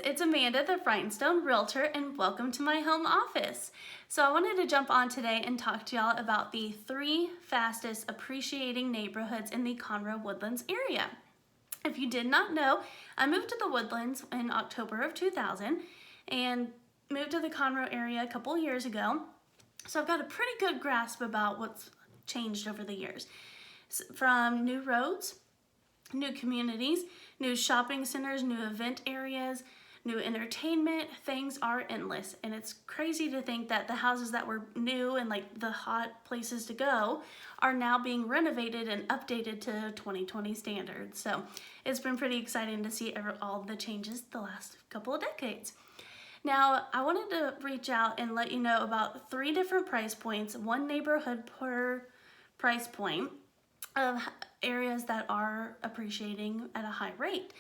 it's Amanda, the Frightenstone Realtor, and welcome to my home office. So I wanted to jump on today and talk to y'all about the 3 fastest appreciating neighborhoods in the Conroe Woodlands area. If you did not know, I moved to the Woodlands in October of 2000 and moved to the Conroe area a couple years ago. So I've got a pretty good grasp about what's changed over the years. From new roads, new communities, new shopping centers, new event areas, new entertainment, things are endless. And it's crazy to think that the houses that were new and like the hot places to go are now being renovated and updated to 2020 standards. So it's been pretty exciting to see all the changes the last couple of decades. Now, I wanted to reach out and let you know about 3 different price points, 1 neighborhood per price point of areas that are appreciating at a high rate.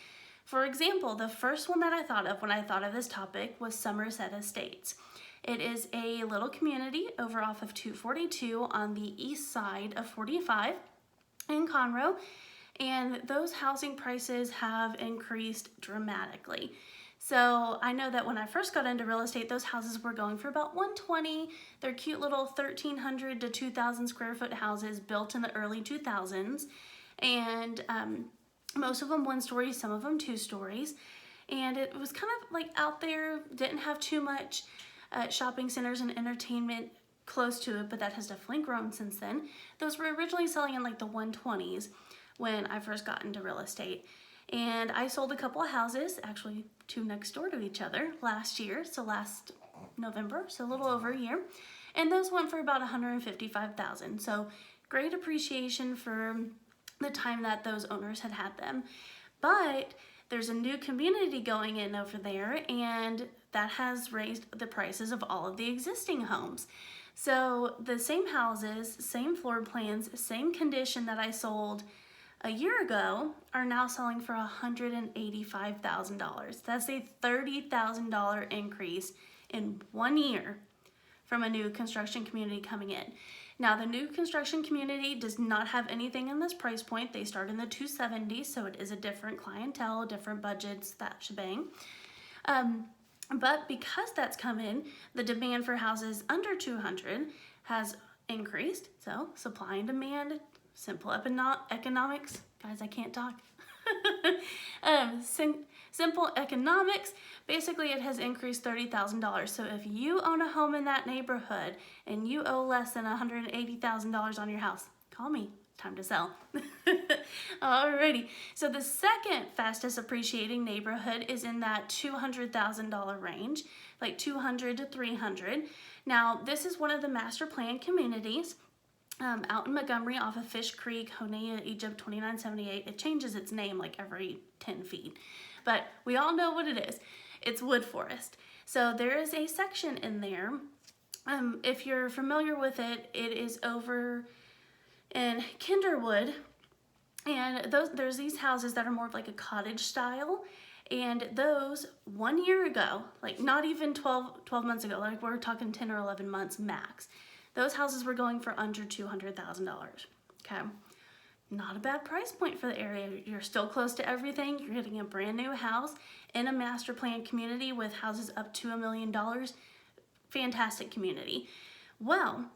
For example, the first one that I thought of when I thought of this topic was Somerset Estates. It is a little community over off of 242 on the east side of 45 in Conroe, and those housing prices have increased dramatically. So I know that when I first got into real estate, those houses were going for about $120. They're cute little 1,300 to 2,000 square foot houses built in the early 2000s. And most of them 1 story, some of them 2 stories. And it was kind of like out there, didn't have too much shopping centers and entertainment close to it, but that has definitely grown since then. Those were originally selling in like the 120s when I first got into real estate. And I sold a couple of houses, actually 2 next door to each other last year, so last November, so a little over a year. And those went for about $155,000. So great appreciation for the time that those owners had had them. But there's a new community going in over there, and that has raised the prices of all of the existing homes. So the same houses, same floor plans, same condition that I sold a year ago are now selling for $185,000. That's a $30,000 increase in 1 year from a new construction community coming in. Now, the new construction community does not have anything in this price point. They start in the 270s, so it is a different clientele, different budgets, that shebang. But because that's come in, the demand for houses under 200 has increased. So supply and demand, simple economics. Guys, I can't talk. Simple economics. Basically, it has increased $30,000. So if you own a home in that neighborhood and you owe less than $180,000 on your house, call me. Time to sell. Alrighty. So the second fastest appreciating neighborhood is in that $200,000 range, like 200 to 300. Now, this is one of the master plan communities. Out in Montgomery off of Fish Creek, Honea, Egypt, 2978. It changes its name like every 10 feet. But we all know what it is. It's wood forest. So there is a section in there. If you're familiar with it, it is over in Kinderwood. And there's these houses that are more of like a cottage style. And those 1 year ago, like not even 12 months ago, like we're talking 10 or 11 months max, those houses were going for under $200,000, okay? Not a bad price point for the area. You're still close to everything. You're getting a brand new house in a master plan community with houses up to $1 million. Fantastic community. Well,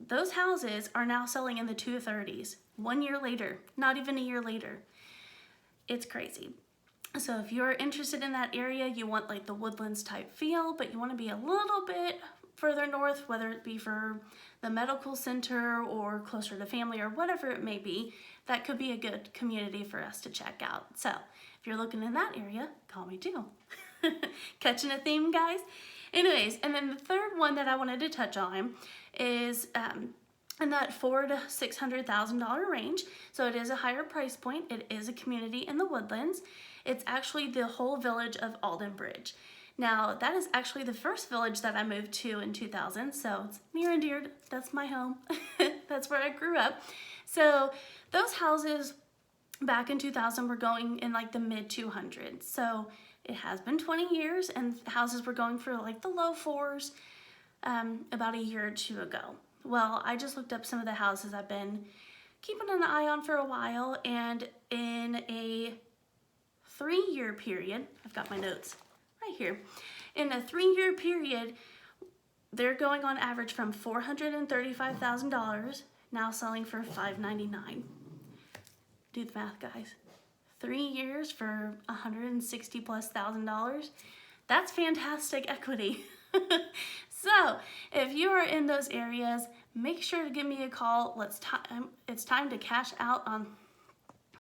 those houses are now selling in the 230s 1 year later, not even a year later. It's crazy. So if you're interested in that area, you want like the Woodlands type feel, but you want to be a little bit further north, whether it be for the medical center or closer to family or whatever it may be, that could be a good community for us to check out. So if you're looking in that area, call me too. Catching a theme, guys? Anyways, and then the third one that I wanted to touch on is in that $400,000 to $600,000 range. So it is a higher price point. It is a community in the Woodlands. It's actually the whole village of Alden Bridge. Now, that is actually the first village that I moved to in 2000, so it's near and dear. That's my home. That's where I grew up. So those houses back in 2000 were going in like the mid 200s. So it has been 20 years, and houses were going for like the low 4s about a year or 2 ago. Well, I just looked up some of the houses I've been keeping an eye on for a while, and in a 3-year period, I've got my notes right here. In a 3-year period, they're going on average from $435,000, now selling for $599,000. Do the math, guys. 3 years for $160,000+. That's fantastic equity. So if you are in those areas, make sure to give me a call. It's time to cash out on